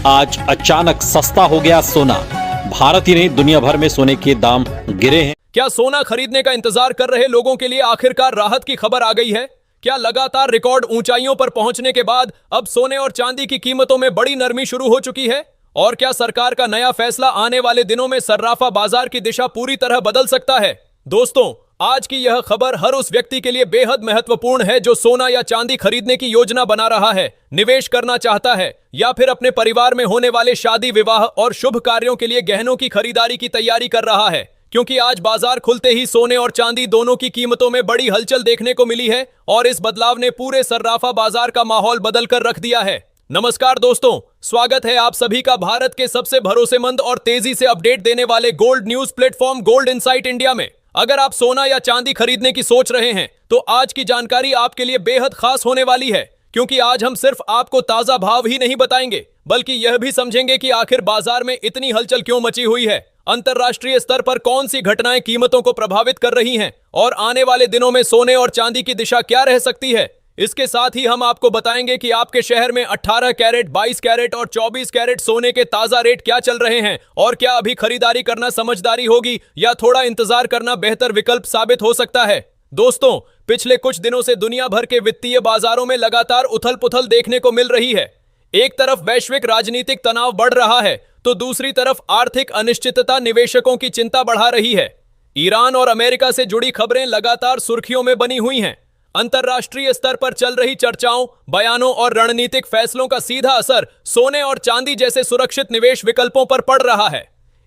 आज अचानक सस्ता हो गया सोना। भारत ही नहीं दुनिया भर में सोने के दाम गिरे हैं। क्या सोना खरीदने का इंतजार कर रहे लोगों के लिए आखिरकार राहत की खबर आ गई है? क्या लगातार रिकॉर्ड ऊंचाइयों पर पहुंचने के बाद अब सोने और चांदी की कीमतों में बड़ी नरमी शुरू हो चुकी है? और क्या सरकार का नया फैसला आने वाले दिनों में सर्राफा बाजार की दिशा पूरी तरह बदल सकता है? दोस्तों, आज की यह खबर हर उस व्यक्ति के लिए बेहद महत्वपूर्ण है जो सोना या चांदी खरीदने की योजना बना रहा है, निवेश करना चाहता है या फिर अपने परिवार में होने वाले शादी विवाह और शुभ कार्यों के लिए गहनों की खरीदारी की तैयारी कर रहा है। क्योंकि आज बाजार खुलते ही सोने और चांदी दोनों की कीमतों में बड़ी हलचल देखने को मिली है और इस बदलाव ने पूरे सर्राफा बाजार का माहौल बदल कर रख दिया है। नमस्कार दोस्तों, स्वागत है आप सभी का भारत के सबसे भरोसेमंद और तेजी से अपडेट देने वाले gold news platform gold insight India में। अगर आप सोना या चांदी खरीदने की सोच रहे हैं तो आज की जानकारी आपके लिए बेहद खास होने वाली है, क्योंकि आज हम सिर्फ आपको ताजा भाव ही नहीं बताएंगे बल्कि यह भी समझेंगे कि आखिर बाजार में इतनी हलचल क्यों मची हुई है, अंतरराष्ट्रीय स्तर पर कौन सी घटनाएं कीमतों को प्रभावित कर रही हैं और आने वाले दिनों में सोने और चांदी की दिशा क्या रह सकती है। इसके साथ ही हम आपको बताएंगे कि आपके शहर में 18 कैरेट, 22 कैरेट और 24 कैरेट सोने के ताजा रेट क्या चल रहे हैं और क्या अभी खरीदारी करना समझदारी होगी या थोड़ा इंतजार करना बेहतर विकल्प साबित हो सकता है। दोस्तों, पिछले कुछ दिनों से दुनिया भर के वित्तीय बाजारों में लगातार उथल-पुथल देखने को मिल रही है। एक तरफ वैश्विक राजनीतिक तनाव बढ़ रहा है तो दूसरी तरफ आर्थिक अनिश्चितता निवेशकों की चिंता बढ़ा रही है। ईरान और अमेरिका से जुड़ी खबरें लगातार सुर्खियों में बनी हुई हैं। अंतरराष्ट्रीय स्तर पर चल रही चर्चाओं, बयानों और रणनीतिक फैसलों का सीधा असर सोने और चांदी जैसे सुरक्षित निवेश विकल्पों पर पड़ रहा है।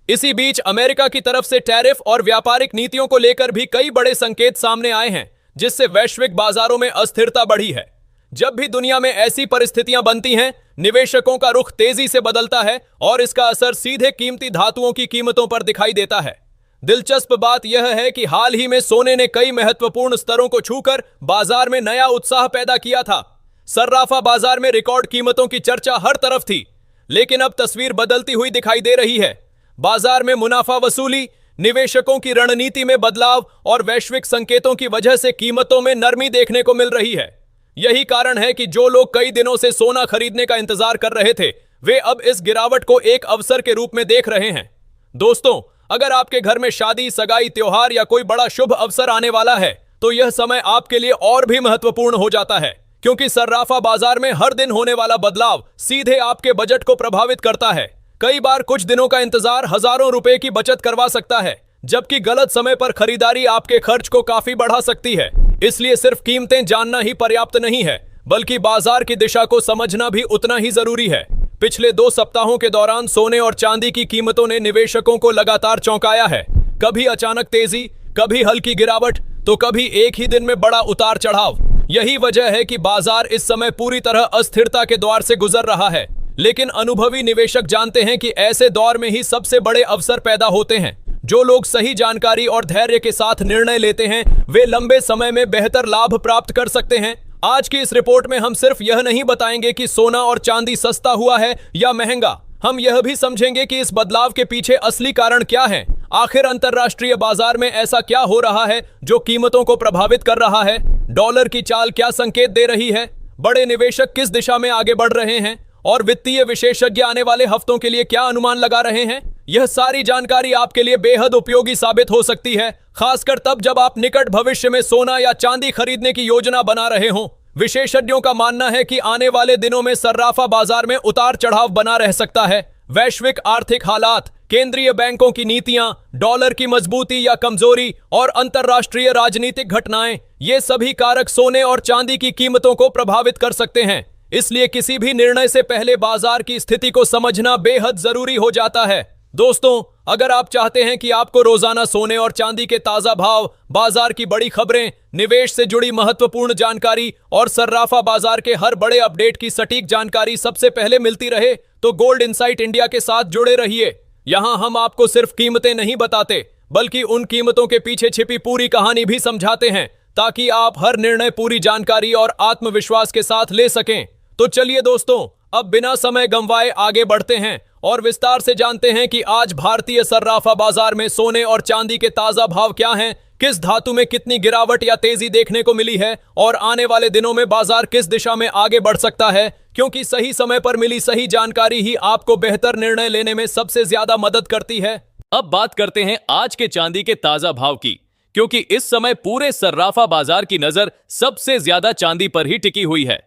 इसी बीच अमेरिका की तरफ से टैरिफ और व्यापारिक नीतियों को लेकर भी कई बड़े संकेत सामने आए हैं, जिससे वैश्विक बाजारों में अस्थिरता बढ़ी है। जब भी दुनिया में ऐसी परिस्थितियां बनती हैं, निवेशकों का रुख तेजी से बदलता है और इसका असर सीधे कीमती धातुओं की कीमतों पर दिखाई देता है। दिलचस्प बात यह है कि हाल ही में सोने ने कई महत्वपूर्ण स्तरों को छूकर बाजार में नया उत्साह पैदा किया था। सर्राफा बाजार में रिकॉर्ड कीमतों की चर्चा हर तरफ थी, लेकिन अब तस्वीर बदलती हुई दिखाई दे रही है। बाजार में मुनाफा वसूली, निवेशकों की रणनीति में बदलाव और वैश्विक संकेतों की वजह से कीमतों में नरमी देखने को मिल रही है। यही कारण है कि जो लोग कई दिनों से सोना खरीदने का इंतजार कर रहे थे, वे अब इस गिरावट को एक अवसर के रूप में देख रहे हैं। दोस्तों, अगर आपके घर में शादी, सगाई, त्योहार या कोई बड़ा शुभ अवसर आने वाला है तो यह समय आपके लिए और भी महत्वपूर्ण हो जाता है, क्योंकि सर्राफा बाजार में हर दिन होने वाला बदलाव सीधे आपके बजट को प्रभावित करता है। कई बार कुछ दिनों का इंतजार हजारों रुपए की बचत करवा सकता है, जबकि गलत समय पर खरीदारी आपके खर्च को काफी बढ़ा सकती है। इसलिए सिर्फ कीमतें जानना ही पर्याप्त नहीं है, बल्कि बाजार की दिशा को समझना भी उतना ही जरूरी है। पिछले 2 सप्ताहों के दौरान सोने और चांदी की कीमतों ने निवेशकों को लगातार चौंकाया है। कभी अचानक तेजी, कभी हल्की गिरावट, तो कभी एक ही दिन में बड़ा उतार चढ़ाव। यही वजह है कि बाजार इस समय पूरी तरह अस्थिरता के द्वार से गुजर रहा है। लेकिन अनुभवी निवेशक जानते हैं कि ऐसे दौर में ही सबसे बड़े अवसर पैदा होते हैं। जो लोग सही जानकारी और धैर्य के साथ निर्णय लेते हैं, वे लंबे समय में बेहतर लाभ प्राप्त कर सकते हैं। आज की इस रिपोर्ट में हम सिर्फ यह नहीं बताएंगे कि सोना और चांदी सस्ता हुआ है या महंगा, हम यह भी समझेंगे कि इस बदलाव के पीछे असली कारण क्या है। आखिर अंतरराष्ट्रीय बाजार में ऐसा क्या हो रहा है जो कीमतों को प्रभावित कर रहा है? डॉलर की चाल क्या संकेत दे रही है? बड़े निवेशक किस दिशा में आगे बढ़ रहे हैं और वित्तीय विशेषज्ञ आने वाले हफ्तों के लिए क्या अनुमान लगा रहे हैं? यह सारी जानकारी आपके लिए बेहद उपयोगी साबित हो सकती है, खासकर तब जब आप निकट भविष्य में सोना या चांदी खरीदने की योजना बना रहे हों। विशेषज्ञों का मानना है कि आने वाले दिनों में सर्राफा बाजार में उतार चढ़ाव बना रह सकता है। वैश्विक आर्थिक हालात, केंद्रीय बैंकों की नीतियां, डॉलर की मजबूती या कमजोरी और अंतरराष्ट्रीय राजनीतिक घटनाएं, ये सभी कारक सोने और चांदी की कीमतों को प्रभावित कर सकते हैं। इसलिए किसी भी निर्णय से पहले बाजार की स्थिति को समझना बेहद जरूरी हो जाता है। दोस्तों, अगर आप चाहते हैं कि आपको रोजाना सोने और चांदी के ताजा भाव, बाजार की बड़ी खबरें, निवेश से जुड़ी महत्वपूर्ण जानकारी और सर्राफा बाजार के हर बड़े अपडेट की सटीक जानकारी सबसे पहले मिलती रहे, तो गोल्ड इनसाइट इंडिया के साथ जुड़े रहिए। यहाँ हम आपको सिर्फ कीमतें नहीं बताते, बल्कि उन कीमतों के पीछे छिपी पूरी कहानी भी समझाते हैं, ताकि आप हर निर्णय पूरी जानकारी और आत्मविश्वास के साथ ले सकें। तो चलिए दोस्तों, अब बिना समय गंवाए आगे बढ़ते हैं और विस्तार से जानते हैं कि आज भारतीय सर्राफा बाजार में सोने और चांदी के ताजा भाव क्या हैं, किस धातु में कितनी गिरावट या तेजी देखने को मिली है और आने वाले दिनों में बाजार किस दिशा में आगे बढ़ सकता है, क्योंकि सही समय पर मिली सही जानकारी ही आपको बेहतर निर्णय लेने में सबसे ज्यादा मदद करती है। अब बात करते हैं आज के चांदी के ताजा भाव की, क्योंकि इस समय पूरे सर्राफा बाजार की नजर सबसे ज्यादा चांदी पर ही टिकी हुई है।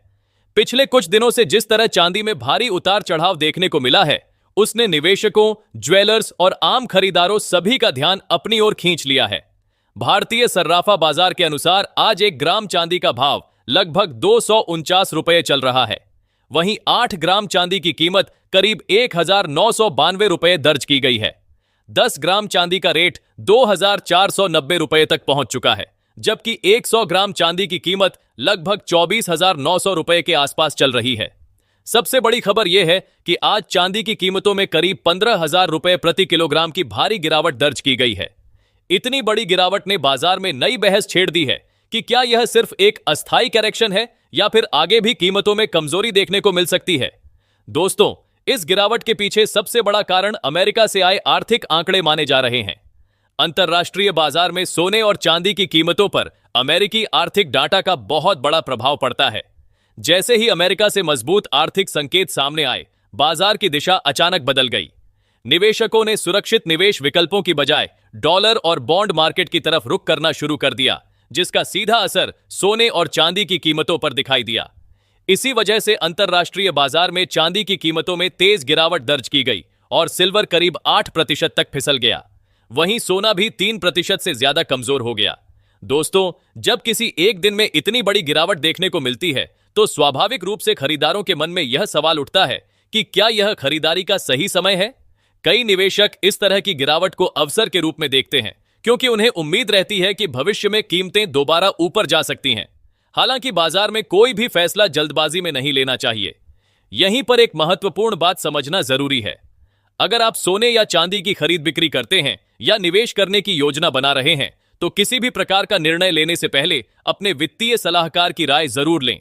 पिछले कुछ दिनों से जिस तरह चांदी में भारी उतार चढ़ाव देखने को मिला है, उसने निवेशकों, ज्वेलर्स और आम खरीदारों सभी का ध्यान अपनी ओर खींच लिया है। भारतीय सर्राफा बाजार के अनुसार आज 1 ग्राम चांदी का भाव लगभग 249 रुपये चल रहा है। वहीं 8 ग्राम चांदी की कीमत करीब 1992 रुपये दर्ज की गई है। 10 ग्राम चांदी का रेट 2490 रुपये तक पहुंच चुका है, जबकि 100 ग्राम चांदी की कीमत लगभग 24,900 रुपये के आसपास चल रही है। सबसे बड़ी खबर यह है कि आज चांदी की कीमतों में करीब 15,000 रुपये प्रति किलोग्राम की भारी गिरावट दर्ज की गई है। इतनी बड़ी गिरावट ने बाजार में नई बहस छेड़ दी है कि क्या यह सिर्फ एक अस्थायी करेक्शन है या फिर आगे भी कीमतों में कमजोरी देखने को मिल सकती है। दोस्तों, इस गिरावट के पीछे सबसे बड़ा कारण अमेरिका से आए आर्थिक आंकड़े माने जा रहे हैं। अंतर्राष्ट्रीय बाजार में सोने और चांदी की कीमतों पर अमेरिकी आर्थिक डाटा का बहुत बड़ा प्रभाव पड़ता है। जैसे ही अमेरिका से मजबूत आर्थिक संकेत सामने आए, बाजार की दिशा अचानक बदल गई। निवेशकों ने सुरक्षित निवेश विकल्पों की बजाय डॉलर और बॉन्ड मार्केट की तरफ रुख करना शुरू कर दिया, जिसका सीधा असर सोने और चांदी की कीमतों पर दिखाई दिया। इसी वजह से अंतर्राष्ट्रीय बाजार में चांदी की कीमतों में तेज गिरावट दर्ज की गई और सिल्वर करीब 8% तक फिसल गया। वहीं सोना भी 3% से ज्यादा कमजोर हो गया। दोस्तों, जब किसी एक दिन में इतनी बड़ी गिरावट देखने को मिलती है, तो स्वाभाविक रूप से खरीदारों के मन में यह सवाल उठता है कि क्या यह खरीदारी का सही समय है। कई निवेशक इस तरह की गिरावट को अवसर के रूप में देखते हैं, क्योंकि उन्हें उम्मीद रहती है कि भविष्य में कीमतें दोबारा ऊपर जा सकती हैं। हालांकि बाजार में कोई भी फैसला जल्दबाजी में नहीं लेना चाहिए। यहीं पर एक महत्वपूर्ण बात समझना जरूरी है। अगर आप सोने या चांदी की खरीद बिक्री करते हैं या निवेश करने की योजना बना रहे हैं, तो किसी भी प्रकार का निर्णय लेने से पहले अपने वित्तीय सलाहकार की राय जरूर लें।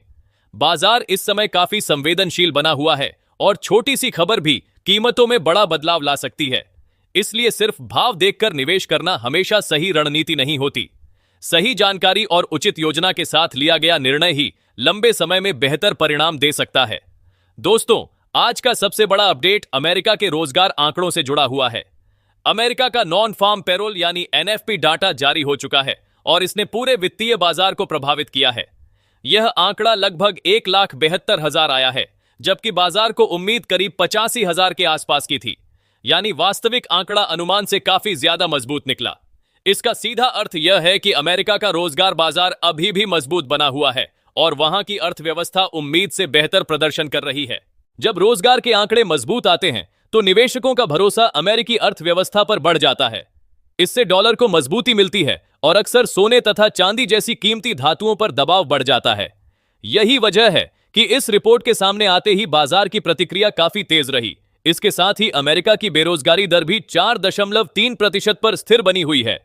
बाजार इस समय काफी संवेदनशील बना हुआ है और छोटी सी खबर भी कीमतों में बड़ा बदलाव ला सकती है। इसलिए सिर्फ भाव देखकर निवेश करना हमेशा सही रणनीति नहीं होती। सही जानकारी और उचित योजना के साथ लिया गया निर्णय ही लंबे समय में बेहतर परिणाम दे सकता है। दोस्तों, आज का सबसे बड़ा अपडेट अमेरिका के रोजगार आंकड़ों से जुड़ा हुआ है। अमेरिका का नॉन फार्म पेरोल यानी एनएफपी डाटा जारी हो चुका है और इसने पूरे वित्तीय बाजार को प्रभावित किया है। यह आंकड़ा लगभग 1,72,000 आया है, जबकि बाजार को उम्मीद करीब 85,000 के आसपास की थी। यानी वास्तविक आंकड़ा अनुमान से काफी ज्यादा मजबूत निकला। इसका सीधा अर्थ यह है कि अमेरिका का रोजगार बाजार अभी भी मजबूत बना हुआ है और वहां की अर्थव्यवस्था उम्मीद से बेहतर प्रदर्शन कर रही है। जब रोजगार के आंकड़े मजबूत आते हैं, तो निवेशकों का भरोसा अमेरिकी अर्थव्यवस्था पर बढ़ जाता है। इससे डॉलर को मजबूती मिलती है और अक्सर सोने तथा चांदी जैसी कीमती धातुओं पर दबाव बढ़ जाता है। यही वजह है कि इस रिपोर्ट के सामने आते ही बाजार की प्रतिक्रिया काफी तेज रही। इसके साथ ही अमेरिका की बेरोजगारी दर भी 4.3% पर स्थिर बनी हुई है।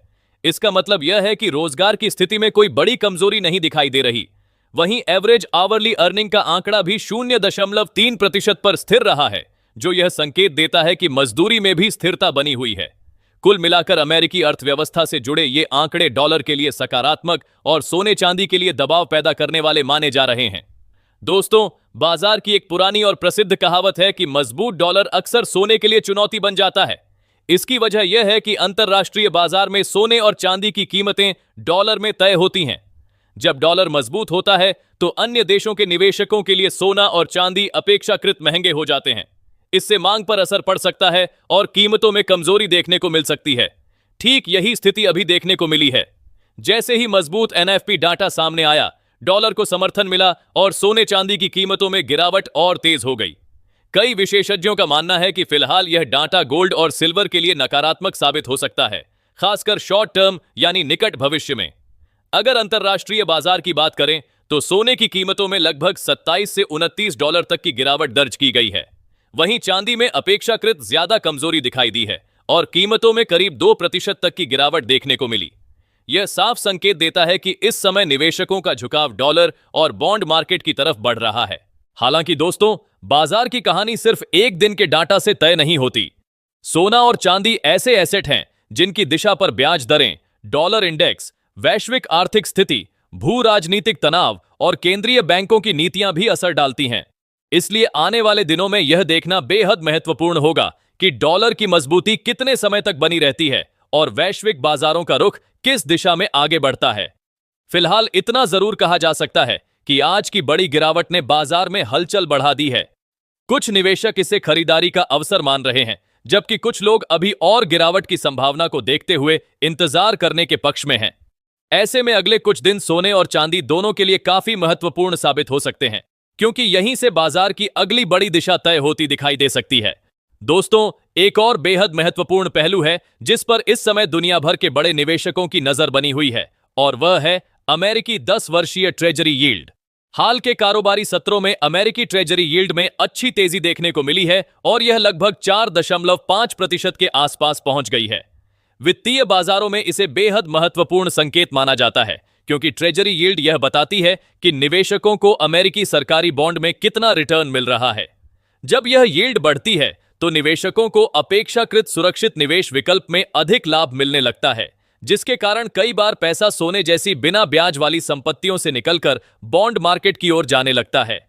इसका मतलब यह है कि रोजगार की स्थिति में कोई बड़ी कमजोरी नहीं दिखाई दे रही। वहीं एवरेज आवरली अर्निंग का आंकड़ा भी 0.3% पर स्थिर रहा है, जो यह संकेत देता है कि मजदूरी में भी स्थिरता बनी हुई है। कुल मिलाकर अमेरिकी अर्थव्यवस्था से जुड़े ये आंकड़े डॉलर के लिए सकारात्मक और सोने चांदी के लिए दबाव पैदा करने वाले माने जा रहे हैं। दोस्तों, बाजार की एक पुरानी और प्रसिद्ध कहावत है कि मजबूत डॉलर अक्सर सोने के लिए चुनौती बन जाता है। इसकी वजह यह है कि अंतर्राष्ट्रीय बाजार में सोने और चांदी की कीमतें डॉलर में तय होती हैं। जब डॉलर मजबूत होता है, तो अन्य देशों के निवेशकों के लिए सोना और चांदी अपेक्षाकृत महंगे हो जाते हैं। इससे मांग पर असर पड़ सकता है और कीमतों में कमजोरी देखने को मिल सकती है। ठीक यही स्थिति अभी देखने को मिली है। जैसे ही मजबूत एनएफपी डाटा सामने आया, डॉलर को समर्थन मिला और सोने चांदी की कीमतों में गिरावट और तेज हो गई। कई विशेषज्ञों का मानना है कि फिलहाल यह डाटा गोल्ड और सिल्वर के लिए नकारात्मक साबित हो सकता है, खासकर शॉर्ट टर्म यानी निकट भविष्य में। अगर अंतर्राष्ट्रीय बाजार की बात करें, तो सोने की कीमतों में लगभग 27 से 29 डॉलर तक की गिरावट दर्ज की गई है। वहीं चांदी में अपेक्षाकृत ज्यादा कमजोरी दिखाई दी है और कीमतों में करीब 2% तक की गिरावट देखने को मिली। यह साफ संकेत देता है कि इस समय निवेशकों का झुकाव डॉलर और बॉन्ड मार्केट की तरफ बढ़ रहा है। हालांकि दोस्तों, बाजार की कहानी सिर्फ एक दिन के डाटा से तय नहीं होती। सोना और चांदी ऐसे एसेट हैं जिनकी दिशा पर ब्याज दरें, डॉलर इंडेक्स, वैश्विक आर्थिक स्थिति, भू राजनीतिक तनाव और केंद्रीय बैंकों की नीतियां भी असर डालती हैं। इसलिए आने वाले दिनों में यह देखना बेहद महत्वपूर्ण होगा कि डॉलर की मजबूती कितने समय तक बनी रहती है और वैश्विक बाजारों का रुख किस दिशा में आगे बढ़ता है। फिलहाल इतना जरूर कहा जा सकता है कि आज की बड़ी गिरावट ने बाजार में हलचल बढ़ा दी है। कुछ निवेशक इसे खरीदारी का अवसर मान रहे हैं, जबकि कुछ लोग अभी और गिरावट की संभावना को देखते हुए इंतजार करने के पक्ष में हैं। ऐसे में अगले कुछ दिन सोने और चांदी दोनों के लिए काफी महत्वपूर्ण साबित हो सकते हैं, क्योंकि यहीं से बाजार की अगली बड़ी दिशा तय होती दिखाई दे सकती है। दोस्तों, एक और बेहद महत्वपूर्ण पहलू है जिस पर इस समय दुनिया भर के बड़े निवेशकों की नजर बनी हुई है, और वह है अमेरिकी 10 वर्षीय ट्रेजरी यील्ड। हाल के कारोबारी सत्रों में अमेरिकी ट्रेजरी यील्ड में अच्छी तेजी देखने को मिली है और यह लगभग 4.5% के आसपास पहुंच गई है। वित्तीय बाजारों में इसे बेहद महत्वपूर्ण संकेत माना जाता है, क्योंकि ट्रेजरी यील्ड यह बताती है कि निवेशकों को अमेरिकी सरकारी बॉन्ड में कितना रिटर्न मिल रहा है। जब यह यील्ड बढ़ती है तो निवेशकों को अपेक्षाकृत सुरक्षित निवेश विकल्प में अधिक लाभ मिलने लगता है, जिसके कारण कई बार पैसा सोने जैसी बिना ब्याज वाली संपत्तियों से निकलकर बॉन्ड मार्केट की ओर जाने लगता है।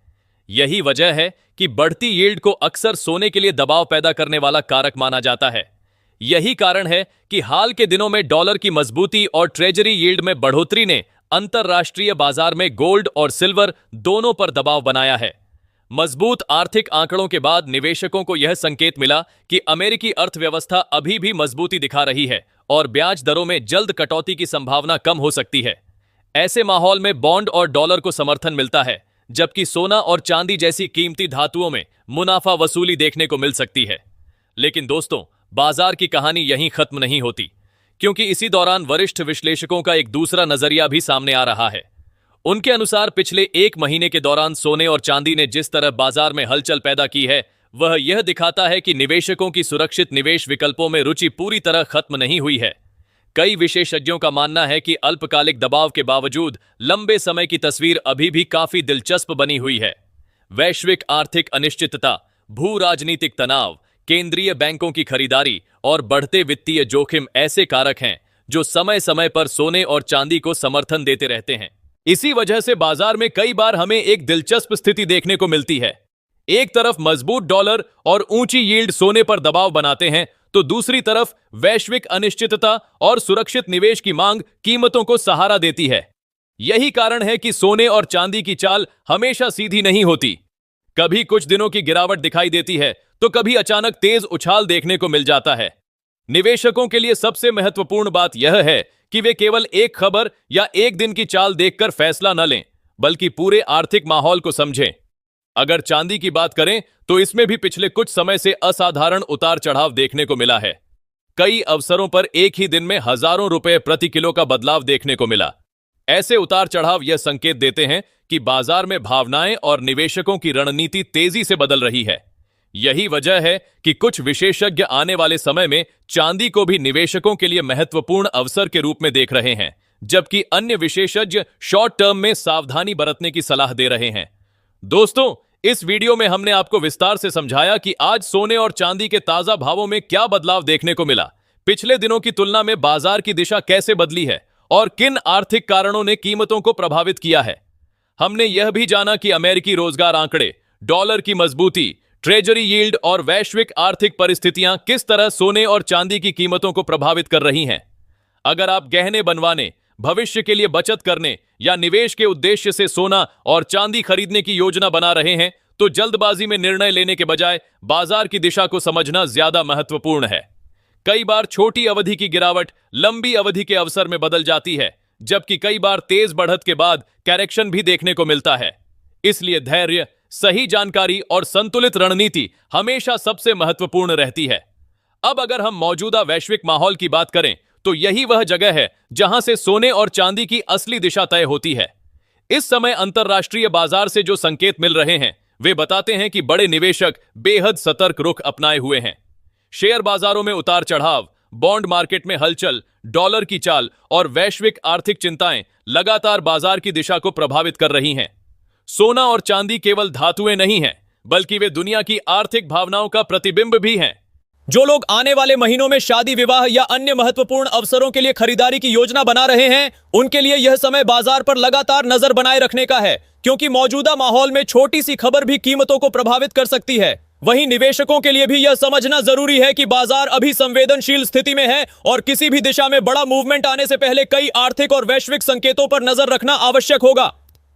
यही वजह है कि बढ़ती यील्ड को अक्सर सोने के लिए दबाव पैदा करने वाला कारक माना जाता है। यही कारण है कि हाल के दिनों में डॉलर की मजबूती और ट्रेजरी यील्ड में बढ़ोतरी ने अंतरराष्ट्रीय बाजार में गोल्ड और सिल्वर दोनों पर दबाव बनाया है। मजबूत आर्थिक आंकड़ों के बाद निवेशकों को यह संकेत मिला कि अमेरिकी अर्थव्यवस्था अभी भी मजबूती दिखा रही है और ब्याज दरों में जल्द कटौती की संभावना कम हो सकती है। ऐसे माहौल में बॉन्ड और डॉलर को समर्थन मिलता है, जबकि सोना और चांदी जैसी कीमती धातुओं में मुनाफा वसूली देखने को मिल सकती है। लेकिन दोस्तों, बाजार की कहानी यहीं खत्म नहीं होती, क्योंकि इसी दौरान वरिष्ठ विश्लेषकों का एक दूसरा नजरिया भी सामने आ रहा है। उनके अनुसार पिछले एक महीने के दौरान सोने और चांदी ने जिस तरह बाजार में हलचल पैदा की है, वह यह दिखाता है कि निवेशकों की सुरक्षित निवेश विकल्पों में रुचि पूरी तरह खत्म नहीं हुई है। कई विशेषज्ञों का मानना है कि अल्पकालिक दबाव के बावजूद लंबे समय की तस्वीर अभी भी काफी दिलचस्प बनी हुई है। वैश्विक आर्थिक अनिश्चितता, भू राजनीतिक तनाव, केंद्रीय बैंकों की खरीदारी और बढ़ते वित्तीय जोखिम ऐसे कारक हैं जो समय समय पर सोने और चांदी को समर्थन देते रहते हैं। इसी वजह से बाजार में कई बार हमें एक दिलचस्प स्थिति देखने को मिलती है। एक तरफ मजबूत डॉलर और ऊंची यील्ड सोने पर दबाव बनाते हैं, तो दूसरी तरफ वैश्विक अनिश्चितता और सुरक्षित निवेश की मांग कीमतों को सहारा देती है। यही कारण है कि सोने और चांदी की चाल हमेशा सीधी नहीं होती। कभी कुछ दिनों की गिरावट दिखाई देती है, तो कभी अचानक तेज उछाल देखने को मिल जाता है। निवेशकों के लिए सबसे महत्वपूर्ण बात यह है कि वे केवल एक खबर या एक दिन की चाल देखकर फैसला न लें, बल्कि पूरे आर्थिक माहौल को समझें। अगर चांदी की बात करें तो इसमें भी पिछले कुछ समय से असाधारण उतार चढ़ाव देखने को मिला है। कई अवसरों पर एक ही दिन में हजारों रुपए प्रति किलो का बदलाव देखने को मिला। ऐसे उतार चढ़ाव यह संकेत देते हैं कि बाजार में भावनाएं और निवेशकों की रणनीति तेजी से बदल रही है। यही वजह है कि कुछ विशेषज्ञ आने वाले समय में चांदी को भी निवेशकों के लिए महत्वपूर्ण अवसर के रूप में देख रहे हैं, जबकि अन्य विशेषज्ञ शॉर्ट टर्म में सावधानी बरतने की सलाह दे रहे हैं। दोस्तों, इस वीडियो में हमने आपको विस्तार से समझाया कि आज सोने और चांदी के ताजा भावों में क्या बदलाव देखने को मिला, पिछले दिनों की तुलना में बाजार की दिशा कैसे बदली है और किन आर्थिक कारणों ने कीमतों को प्रभावित किया है। हमने यह भी जाना कि अमेरिकी रोजगार आंकड़े, डॉलर की मजबूती, ट्रेजरी यील्ड और वैश्विक आर्थिक परिस्थितियां किस तरह सोने और चांदी की कीमतों को प्रभावित कर रही हैं। अगर आप गहने बनवाने, भविष्य के लिए बचत करने या निवेश के उद्देश्य से सोना और चांदी खरीदने की योजना बना रहे हैं, तो जल्दबाजी में निर्णय लेने के बजाय बाजार की दिशा को समझना ज्यादा महत्वपूर्ण है। कई बार छोटी अवधि की गिरावट लंबी अवधि के अवसर में बदल जाती है, जबकि कई बार तेज बढ़त के बाद करेक्शन भी देखने को मिलता है। इसलिए धैर्य, सही जानकारी और संतुलित रणनीति हमेशा सबसे महत्वपूर्ण रहती है। अब अगर हम मौजूदा वैश्विक माहौल की बात करें, तो यही वह जगह है जहां से सोने और चांदी की असली दिशा तय होती है। इस समय अंतरराष्ट्रीय बाजार से जो संकेत मिल रहे हैं, वे बताते हैं कि बड़े निवेशक बेहद सतर्क रुख अपनाए हुए हैं। शेयर बाजारों में उतार चढ़ाव, बॉन्ड मार्केट में हलचल, डॉलर की चाल और वैश्विक आर्थिक चिंताएं लगातार बाजार की दिशा को प्रभावित कर रही हैं। सोना और चांदी केवल धातुएं नहीं हैं, बल्कि वे दुनिया की आर्थिक भावनाओं का प्रतिबिंब भी हैं। जो लोग आने वाले महीनों में शादी विवाह या अन्य महत्वपूर्ण अवसरों के लिए खरीदारी की योजना बना रहे हैं, उनके लिए यह समय बाजार पर लगातार नजर बनाए रखने का है, क्योंकि मौजूदा माहौल में छोटी सी खबर भी कीमतों को प्रभावित कर सकती है। वहीं निवेशकों के लिए भी यह समझना जरूरी है कि बाजार अभी संवेदनशील स्थिति में है और किसी भी दिशा में बड़ा मूवमेंट आने से पहले कई आर्थिक और वैश्विक संकेतों पर नजर रखना आवश्यक होगा।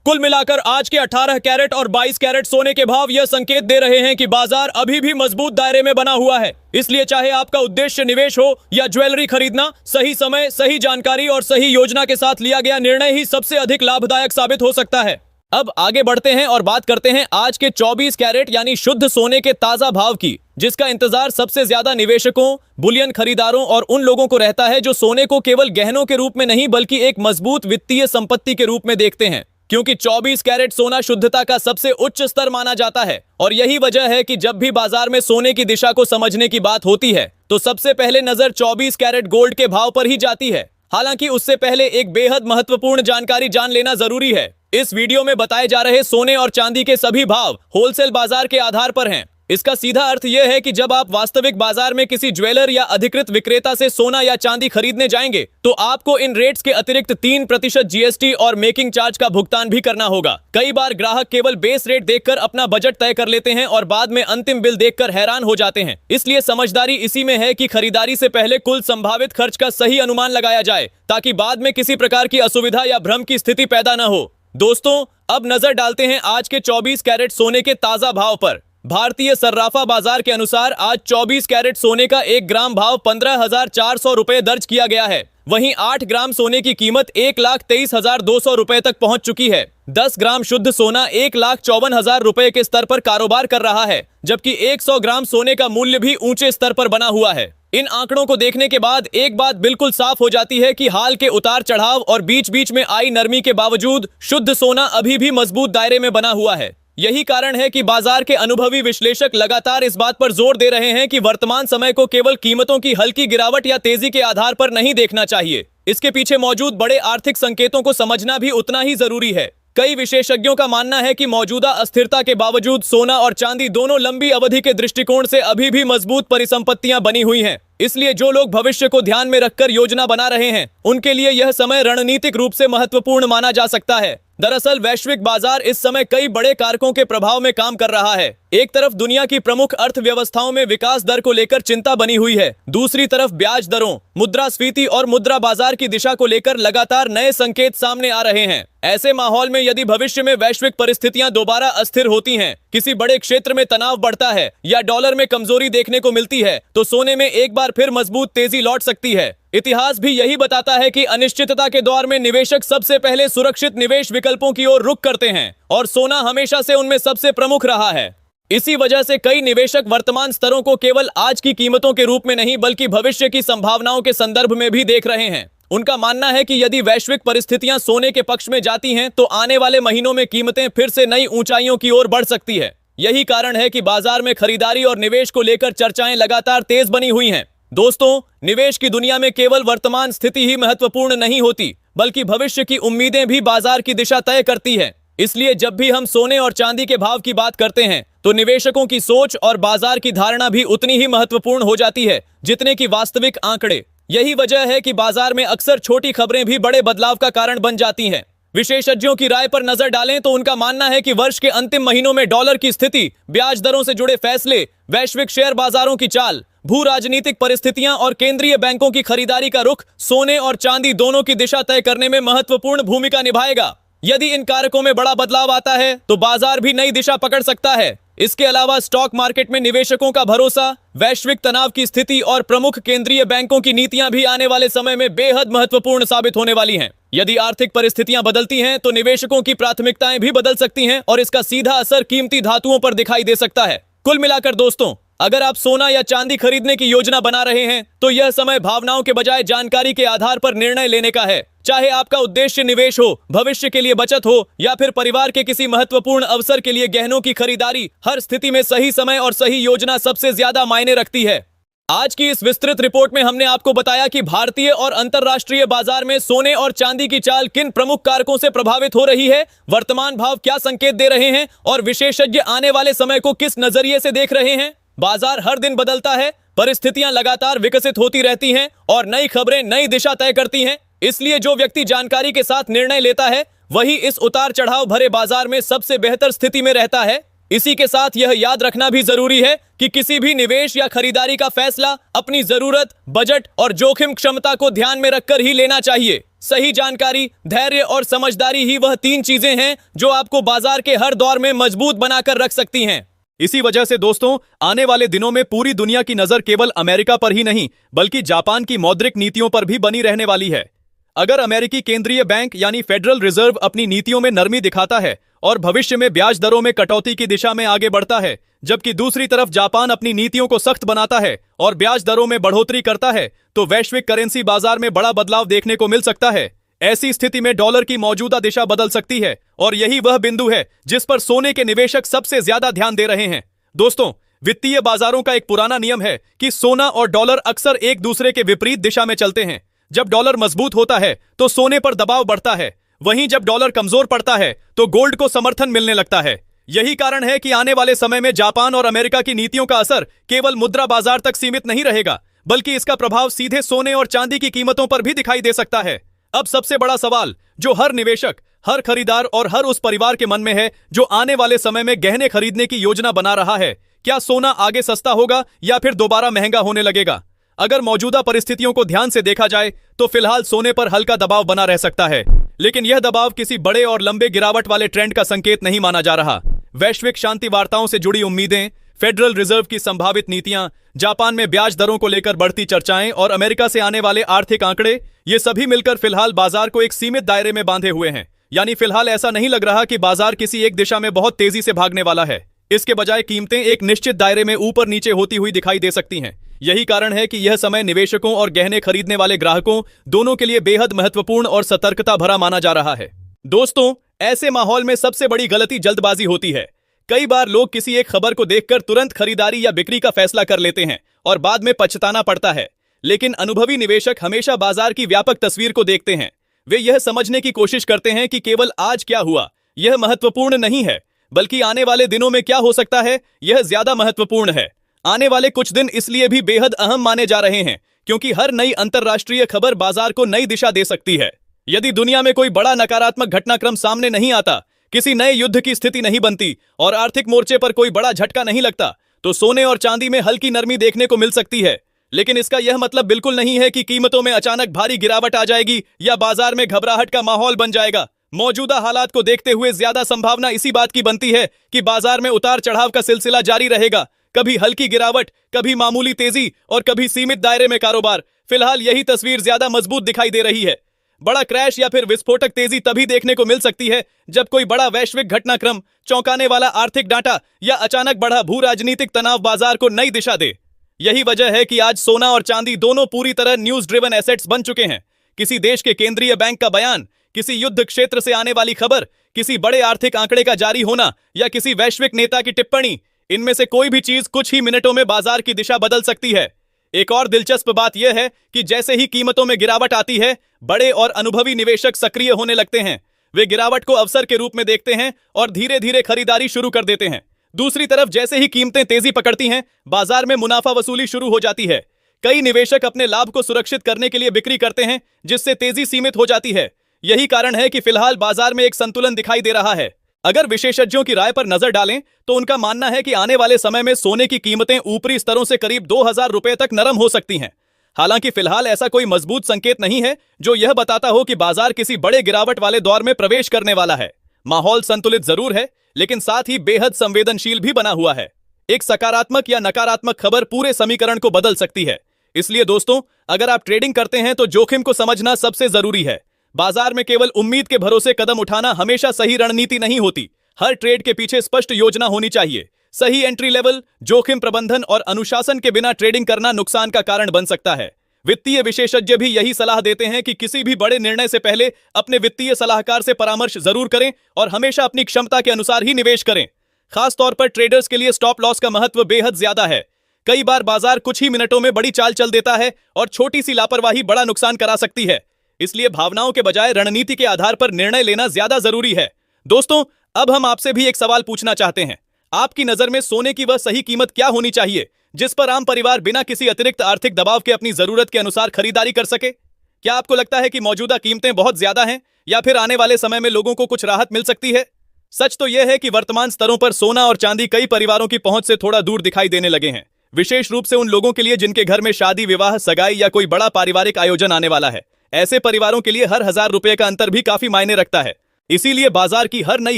कुल मिलाकर आज के 18 कैरेट और 22 कैरेट सोने के भाव यह संकेत दे रहे हैं कि बाजार अभी भी मजबूत दायरे में बना हुआ है। इसलिए चाहे आपका उद्देश्य निवेश हो या ज्वेलरी खरीदना, सही समय, सही जानकारी और सही योजना के साथ लिया गया निर्णय ही सबसे अधिक लाभदायक साबित हो सकता है। अब आगे बढ़ते हैं और बात करते हैं आज के 24 कैरेट यानी शुद्ध सोने के ताजा भाव की, जिसका इंतजार सबसे ज्यादा निवेशकों, बुलियन खरीदारों और उन लोगों को रहता है जो सोने को केवल गहनों के रूप में नहीं बल्कि एक मजबूत वित्तीय संपत्ति के रूप में देखते हैं। क्योंकि 24 कैरेट सोना शुद्धता का सबसे उच्च स्तर माना जाता है और यही वजह है कि जब भी बाजार में सोने की दिशा को समझने की बात होती है तो सबसे पहले नजर 24 कैरेट गोल्ड के भाव पर ही जाती है। हालांकि उससे पहले एक बेहद महत्वपूर्ण जानकारी जान लेना जरूरी है। इस वीडियो में बताए जा रहे सोने और चांदी के सभी भाव होलसेल बाजार के आधार पर हैं। इसका सीधा अर्थ यह है कि जब आप वास्तविक बाजार में किसी ज्वेलर या अधिकृत विक्रेता से सोना या चांदी खरीदने जाएंगे तो आपको इन रेट्स के अतिरिक्त 3% जीएसटी और मेकिंग चार्ज का भुगतान भी करना होगा। कई बार ग्राहक केवल बेस रेट देखकर अपना बजट तय कर लेते हैं और बाद में अंतिम बिल देखकर हैरान हो जाते हैं। इसलिए समझदारी इसी में है कि खरीदारी से पहले कुल संभावित खर्च का सही अनुमान लगाया जाए, ताकि बाद में किसी प्रकार की असुविधा या भ्रम की स्थिति पैदा न हो। दोस्तों, अब नजर डालते हैं आज के 24 कैरेट सोने के ताजा भाव पर। भारतीय सर्राफा बाजार के अनुसार आज 24 कैरेट सोने का 1 ग्राम भाव 15,400 रुपए दर्ज किया गया है। वहीं 8 ग्राम सोने की कीमत 1,23,200 रुपए तक पहुंच चुकी है। 10 ग्राम शुद्ध सोना 1,54,000 रुपए के स्तर पर कारोबार कर रहा है, जबकि 100 ग्राम सोने का मूल्य भी ऊंचे स्तर पर बना हुआ है। इन आंकड़ों को देखने के बाद एक बात बिल्कुल साफ हो जाती है कि हाल के उतार चढ़ाव और बीच बीच में आई नरमी के बावजूद शुद्ध सोना अभी भी मजबूत दायरे में बना हुआ है। यही कारण है कि बाजार के अनुभवी विश्लेषक लगातार इस बात पर जोर दे रहे हैं कि वर्तमान समय को केवल कीमतों की हल्की गिरावट या तेजी के आधार पर नहीं देखना चाहिए। इसके पीछे मौजूद बड़े आर्थिक संकेतों को समझना भी उतना ही जरूरी है। कई विशेषज्ञों का मानना है कि मौजूदा अस्थिरता के बावजूद सोना और चांदी दोनों लंबी अवधि के दृष्टिकोण से अभी भी मजबूत परिसंपत्तियां बनी हुई हैं। इसलिए जो लोग भविष्य को ध्यान में रखकर योजना बना रहे हैं, उनके लिए यह समय रणनीतिक रूप से महत्वपूर्ण माना जा सकता है। दरअसल वैश्विक बाजार इस समय कई बड़े कारकों के प्रभाव में काम कर रहा है। एक तरफ दुनिया की प्रमुख अर्थव्यवस्थाओं में विकास दर को लेकर चिंता बनी हुई है, दूसरी तरफ ब्याज दरों, मुद्रास्फीति और मुद्रा बाजार की दिशा को लेकर लगातार नए संकेत सामने आ रहे हैं। ऐसे माहौल में यदि भविष्य में वैश्विक परिस्थितियां दोबारा अस्थिर होती हैं, किसी बड़े क्षेत्र में तनाव बढ़ता है या डॉलर में कमजोरी देखने को मिलती है, तो सोने में एक बार फिर मजबूत तेजी लौट सकती है। इतिहास भी यही बताता है कि अनिश्चितता के दौर में निवेशक सबसे पहले सुरक्षित निवेश विकल्पों की ओर रुख करते हैं और सोना हमेशा से उनमें सबसे प्रमुख रहा है। इसी वजह से कई निवेशक वर्तमान स्तरों को केवल आज की कीमतों के रूप में नहीं बल्कि भविष्य की संभावनाओं के संदर्भ में भी देख रहे हैं। उनका मानना है कि यदि वैश्विक परिस्थितियां सोने के पक्ष में जाती हैं तो आने वाले महीनों में कीमतें फिर से नई ऊंचाइयों की ओर बढ़ सकती है। यही कारण है कि बाजार में खरीदारी और निवेश को लेकर चर्चाएं लगातार तेज बनी हुई हैं। दोस्तों, निवेश की दुनिया में केवल वर्तमान स्थिति ही महत्वपूर्ण नहीं होती, बल्कि भविष्य की उम्मीदें भी बाजार की दिशा तय करती हैं। इसलिए जब भी हम सोने और चांदी के भाव की बात करते हैं तो निवेशकों की सोच और बाजार की धारणा भी उतनी ही महत्वपूर्ण हो जाती है जितने कि वास्तविक आंकड़े। यही वजह है कि बाजार में अक्सर छोटी खबरें भी बड़े बदलाव का कारण बन जाती हैं। विशेषज्ञों की राय पर नजर डालें तो उनका मानना है कि वर्ष के अंतिम महीनों में डॉलर की स्थिति, ब्याज दरों से जुड़े फैसले, वैश्विक शेयर बाजारों की चाल, भू राजनीतिक परिस्थितियां और केंद्रीय बैंकों की खरीदारी का रुख सोने और चांदी दोनों की दिशा तय करने में महत्वपूर्ण भूमिका निभाएगा। यदि इन कारकों में बड़ा बदलाव आता है तो बाजार भी नई दिशा पकड़ सकता है। इसके अलावा स्टॉक मार्केट में निवेशकों का भरोसा, वैश्विक तनाव की स्थिति और प्रमुख केंद्रीय बैंकों की नीतियां भी आने वाले समय में बेहद महत्वपूर्ण साबित होने वाली हैं। यदि आर्थिक परिस्थितियां बदलती हैं तो निवेशकों की प्राथमिकताएं भी बदल सकती हैं और इसका सीधा असर कीमती धातुओं पर दिखाई दे सकता है। कुल मिलाकर दोस्तों, अगर आप सोना या चांदी खरीदने की योजना बना रहे हैं तो यह समय भावनाओं के बजाय जानकारी के आधार पर निर्णय लेने का है। चाहे आपका उद्देश्य निवेश हो, भविष्य के लिए बचत हो या फिर परिवार के किसी महत्वपूर्ण अवसर के लिए गहनों की खरीदारी, हर स्थिति में सही समय और सही योजना सबसे ज्यादा मायने रखती है। आज की इस विस्तृत रिपोर्ट में हमने आपको बताया कि भारतीय और अंतर्राष्ट्रीय बाजार में सोने और चांदी की चाल किन प्रमुख कारकों से प्रभावित हो रही है, वर्तमान भाव क्या संकेत दे रहे हैं और विशेषज्ञ आने वाले समय को किस नजरिए से देख रहे हैं। बाजार हर दिन बदलता है, परिस्थितियां लगातार विकसित होती रहती हैं और नई खबरें नई दिशा तय करती हैं। इसलिए जो व्यक्ति जानकारी के साथ निर्णय लेता है वही इस उतार चढ़ाव भरे बाजार में सबसे बेहतर स्थिति में रहता है। इसी के साथ यह याद रखना भी जरूरी है कि किसी भी निवेश या खरीदारी का फैसला अपनी जरूरत, बजट और जोखिम क्षमता को ध्यान में रखकर ही लेना चाहिए। सही जानकारी, धैर्य और समझदारी ही वह 3 चीजें हैं जो आपको बाजार के हर दौर में मजबूत बनाकर रख सकती हैं। इसी वजह से दोस्तों, आने वाले दिनों में पूरी दुनिया की नजर केवल अमेरिका पर ही नहीं बल्कि जापान की मौद्रिक नीतियों पर भी बनी रहने वाली है। अगर अमेरिकी केंद्रीय बैंक यानी फेडरल रिजर्व अपनी नीतियों में नरमी दिखाता है और भविष्य में ब्याज दरों में कटौती की दिशा में आगे बढ़ता है, जबकि दूसरी तरफ जापान अपनी नीतियों को सख्त बनाता है और ब्याज दरों में बढ़ोतरी करता है, तो वैश्विक करेंसी बाजार में बड़ा बदलाव देखने को मिल सकता है। ऐसी स्थिति में डॉलर की मौजूदा दिशा बदल सकती है और यही वह बिंदु है जिस पर सोने के निवेशक सबसे ज्यादा ध्यान दे रहे हैं। दोस्तों, वित्तीय बाजारों का एक पुराना नियम है कि सोना और डॉलर अक्सर एक दूसरे के विपरीत दिशा में चलते हैं। जब डॉलर मजबूत होता है तो सोने पर दबाव बढ़ता है, वहीं जब डॉलर कमजोर पड़ता है तो गोल्ड को समर्थन मिलने लगता है। यही कारण है कि आने वाले समय में जापान और अमेरिका की नीतियों का असर केवल मुद्रा बाजार तक सीमित नहीं रहेगा, बल्कि इसका प्रभाव सीधे सोने और चांदी की कीमतों पर भी दिखाई दे सकता है। अब सबसे बड़ा सवाल जो हर निवेशक, हर खरीदार और हर उस परिवार के मन में है जो आने वाले समय में गहने खरीदने की योजना बना रहा है, क्या सोना आगे सस्ता होगा या फिर दोबारा महंगा होने लगेगा? अगर मौजूदा परिस्थितियों को ध्यान से देखा जाए तो फिलहाल सोने पर हल्का दबाव बना रह सकता है, लेकिन यह दबाव किसी बड़े और लंबे गिरावट वाले ट्रेंड का संकेत नहीं माना जा रहा। वैश्विक शांति वार्ताओं से जुड़ी उम्मीदें, फेडरल रिजर्व की संभावित नीतियां, जापान में ब्याज दरों को लेकर बढ़ती चर्चाएं और अमेरिका से आने वाले आर्थिक आंकड़े, ये सभी मिलकर फिलहाल बाजार को एक सीमित दायरे में बांधे हुए हैं। यानी फिलहाल ऐसा नहीं लग रहा कि बाजार किसी एक दिशा में बहुत तेजी से भागने वाला है। इसके बजाय कीमतें एक निश्चित दायरे में ऊपर नीचे होती हुई दिखाई दे सकती हैं। यही कारण है कि यह समय निवेशकों और गहने खरीदने वाले ग्राहकों दोनों के लिए बेहद महत्वपूर्ण और सतर्कता भरा माना जा रहा है। दोस्तों, ऐसे माहौल में सबसे बड़ी गलती जल्दबाजी होती है। कई बार लोग किसी एक खबर को देखकर तुरंत खरीदारी या बिक्री का फैसला कर लेते हैं और बाद में पछताना पड़ता है। लेकिन अनुभवी निवेशक हमेशा बाजार की व्यापक तस्वीर को देखते हैं। वे यह समझने की कोशिश करते हैं कि केवल आज क्या हुआ यह महत्वपूर्ण नहीं है, बल्कि आने वाले दिनों में क्या हो सकता है यह ज्यादा महत्वपूर्ण है। आने वाले कुछ दिन इसलिए भी बेहद अहम माने जा रहे हैं क्योंकि हर नई अंतर्राष्ट्रीय खबर बाजार को नई दिशा दे सकती है। यदि दुनिया में कोई बड़ा नकारात्मक घटनाक्रम सामने नहीं आता, किसी नए युद्ध की स्थिति नहीं बनती और आर्थिक मोर्चे पर कोई बड़ा झटका नहीं लगता, तो सोने और चांदी में हल्की नरमी देखने को मिल सकती है। लेकिन इसका यह मतलब बिल्कुल नहीं है कि कीमतों में अचानक भारी गिरावट आ जाएगी या बाजार में घबराहट का माहौल बन जाएगा। मौजूदा हालात को देखते हुए ज्यादा संभावना इसी बात की बनती है कि बाजार में उतार चढ़ाव का सिलसिला जारी रहेगा। कभी हल्की गिरावट, कभी मामूली तेजी और कभी सीमित दायरे में कारोबार। फिलहाल यही तस्वीर ज्यादा मजबूत दिखाई दे रही है। बड़ा क्रैश या फिर विस्फोटक तेजी तभी देखने को मिल सकती है जब कोई बड़ा वैश्विक घटनाक्रम, चौंकाने वाला आर्थिक डाटा या अचानक बढ़ा भू राजनीतिक तनाव बाजार को नई दिशा दे। यही वजह है कि आज सोना और चांदी दोनों पूरी तरह न्यूज ड्रिवन एसेट्स बन चुके हैं। किसी देश के केंद्रीय बैंक का बयान, किसी युद्ध क्षेत्र से आने वाली खबर, किसी बड़े आर्थिक आंकड़े का जारी होना या किसी वैश्विक नेता की टिप्पणी, इनमें से कोई भी चीज कुछ ही मिनटों में बाजार की दिशा बदल सकती है। एक और दिलचस्प बात यह है कि जैसे ही कीमतों में गिरावट आती है, बड़े और अनुभवी निवेशक सक्रिय होने लगते हैं। वे गिरावट को अवसर के रूप में देखते हैं और धीरे धीरे खरीदारी शुरू कर देते हैं। दूसरी तरफ जैसे ही कीमतें तेजी पकड़ती हैं, बाजार में मुनाफा वसूली शुरू हो जाती है। कई निवेशक अपने लाभ को सुरक्षित करने के लिए बिक्री करते हैं, जिससे तेजी सीमित हो जाती है। यही कारण है कि फिलहाल बाजार में एक संतुलन दिखाई दे रहा है। अगर विशेषज्ञों की राय पर नजर डालें तो उनका मानना है कि आने वाले समय में सोने की कीमतें ऊपरी स्तरों से करीब 2000 रुपए तक नरम हो सकती हैं। हालांकि फिलहाल ऐसा कोई मजबूत संकेत नहीं है जो यह बताता हो कि बाजार किसी बड़े गिरावट वाले दौर में प्रवेश करने वाला है। माहौल संतुलित जरूर है, लेकिन साथ ही बेहद संवेदनशील भी बना हुआ है। एक सकारात्मक या नकारात्मक खबर पूरे समीकरण को बदल सकती है। इसलिए दोस्तों, अगर आप ट्रेडिंग करते हैं तो जोखिम को समझना सबसे जरूरी है। बाजार में केवल उम्मीद के भरोसे कदम उठाना हमेशा सही रणनीति नहीं होती। हर ट्रेड के पीछे स्पष्ट योजना होनी चाहिए। सही एंट्री लेवल, जोखिम प्रबंधन और अनुशासन के बिना ट्रेडिंग करना नुकसान का कारण बन सकता है। वित्तीय विशेषज्ञ भी यही सलाह देते हैं कि किसी भी बड़े निर्णय से पहले अपने वित्तीय सलाहकार से परामर्श जरूर करें और हमेशा अपनी क्षमता के अनुसार ही निवेश करें। खासतौर पर ट्रेडर्स के लिए स्टॉप लॉस का महत्व बेहद ज्यादा है। कई बार बाजार कुछ ही मिनटों में बड़ी चाल चल देता है और छोटी सी लापरवाही बड़ा नुकसान करा सकती है। इसलिए भावनाओं के बजाय रणनीति के आधार पर निर्णय लेना ज्यादा जरूरी है। दोस्तों, अब हम आपसे भी एक सवाल पूछना चाहते हैं। आपकी नजर में सोने की वह सही कीमत क्या होनी चाहिए जिस पर आम परिवार बिना किसी अतिरिक्त आर्थिक दबाव के अपनी जरूरत के अनुसार खरीदारी कर सके? क्या आपको लगता है कि मौजूदा कीमतें बहुत ज्यादा हैं या फिर आने वाले समय में लोगों को कुछ राहत मिल सकती है? सच तो यह है कि वर्तमान स्तरों पर सोना और चांदी कई परिवारों की पहुंच से थोड़ा दूर दिखाई देने लगे हैं, विशेष रूप से उन लोगों के लिए जिनके घर में शादी, विवाह, सगाई या कोई बड़ा पारिवारिक आयोजन आने वाला है। ऐसे परिवारों के लिए हर 1000 रुपए का अंतर भी काफी मायने रखता है। इसीलिए बाजार की हर नई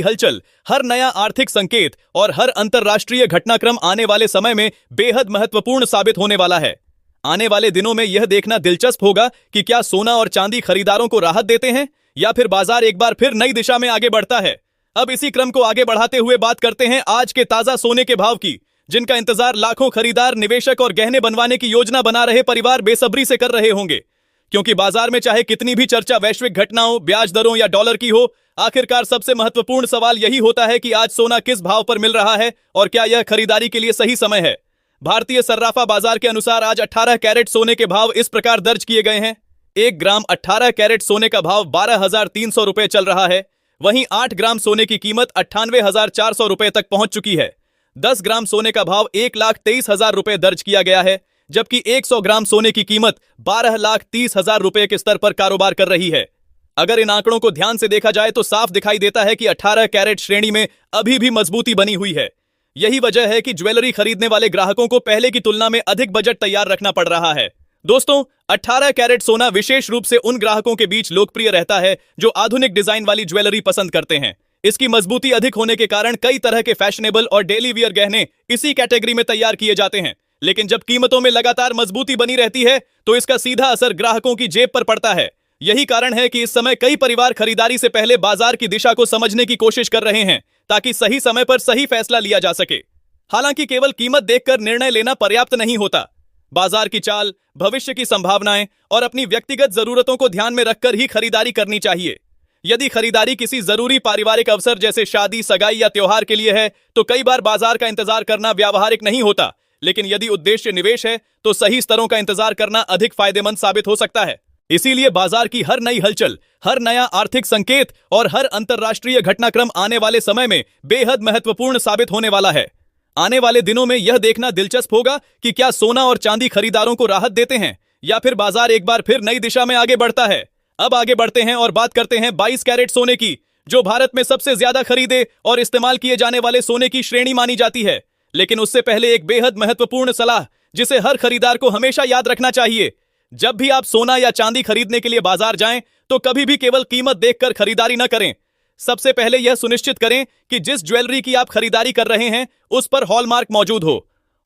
हलचल, हर नया आर्थिक संकेत और हर अंतरराष्ट्रीय घटनाक्रम आने वाले समय में बेहद महत्वपूर्ण साबित होने वाला है। आने वाले दिनों में यह देखना दिलचस्प होगा कि क्या सोना और चांदी खरीदारों को राहत देते हैं या फिर बाजार एक बार फिर नई दिशा में आगे बढ़ता है। अब इसी क्रम को आगे बढ़ाते हुए बात करते हैं आज के ताजा सोने के भाव की, जिनका इंतजार लाखों खरीदार, निवेशक और गहने बनवाने की योजना बना रहे परिवार बेसब्री से कर रहे होंगे। क्योंकि बाजार में चाहे कितनी भी चर्चा वैश्विक घटनाओं, ब्याज दरों या डॉलर की हो, आखिरकार सबसे महत्वपूर्ण सवाल यही होता है कि आज सोना किस भाव पर मिल रहा है और क्या यह खरीदारी के लिए सही समय है। भारतीय सर्राफा बाजार के अनुसार आज 18 कैरेट सोने के भाव इस प्रकार दर्ज किए गए हैं। 1 ग्राम 18 कैरेट सोने का भाव 12,300 रुपए चल रहा है। वहीं 8 ग्राम सोने की कीमत 98,400 रुपए तक पहुंच चुकी है। 10 ग्राम सोने का भाव 1,23,000 रुपए दर्ज किया गया है, जबकि 100 ग्राम सोने की कीमत 12,30,000 रुपए के स्तर पर कारोबार कर रही है। अगर इन आंकड़ों को ध्यान से देखा जाए तो साफ दिखाई देता है कि 18 कैरेट श्रेणी में अभी भी मजबूती बनी हुई है। यही वजह है कि ज्वेलरी खरीदने वाले ग्राहकों को पहले की तुलना में अधिक बजट तैयार रखना पड़ रहा है। दोस्तों, 18 कैरेट सोना विशेष रूप से उन ग्राहकों के बीच लोकप्रिय रहता है जो आधुनिक डिजाइन वाली ज्वेलरी पसंद करते हैं। इसकी मजबूती अधिक होने के कारण कई तरह के फैशनेबल और डेली वियर गहने इसी कैटेगरी में तैयार किए जाते हैं। लेकिन जब कीमतों में लगातार मजबूती बनी रहती है तो इसका सीधा असर ग्राहकों की जेब पर पड़ता है। यही कारण है कि इस समय कई परिवार खरीदारी से पहले बाजार की दिशा को समझने की कोशिश कर रहे हैं ताकि सही समय पर सही फैसला लिया जा सके। हालांकि केवल कीमत देखकर निर्णय लेना पर्याप्त नहीं होता। बाजार की चाल, भविष्य की संभावनाएं और अपनी व्यक्तिगत जरूरतों को ध्यान में रखकर ही खरीदारी करनी चाहिए। यदि खरीदारी किसी जरूरी पारिवारिक अवसर जैसे शादी, सगाई या त्योहार के लिए है तो कई बार बाजार का इंतजार करना व्यावहारिक नहीं होता। लेकिन यदि उद्देश्य निवेश है तो सही स्तरों का इंतजार करना अधिक फायदेमंद साबित हो सकता है। इसीलिए बाजार की हर नई हलचल, हर नया आर्थिक संकेत और हर अंतरराष्ट्रीय घटनाक्रम आने वाले समय में बेहद महत्वपूर्ण साबित होने वाला है। आने वाले दिनों में यह देखना दिलचस्प होगा कि क्या सोना और चांदी खरीदारों को राहत देते हैं या फिर बाजार एक बार फिर नई दिशा में आगे बढ़ता है। अब आगे बढ़ते हैं और बात करते हैं 22 कैरेट सोने की, जो भारत में सबसे ज्यादा खरीदे और इस्तेमाल किए जाने वाले सोने की श्रेणी मानी जाती है। लेकिन उससे पहले एक बेहद महत्वपूर्ण सलाह जिसे हर खरीदार को हमेशा याद रखना चाहिए। जब भी आप सोना या चांदी खरीदने के लिए बाजार जाएं तो कभी भी केवल कीमत देखकर खरीदारी न करें। सबसे पहले यह सुनिश्चित करें कि जिस ज्वेलरी की आप खरीदारी कर रहे हैं उस पर हॉलमार्क मौजूद हो।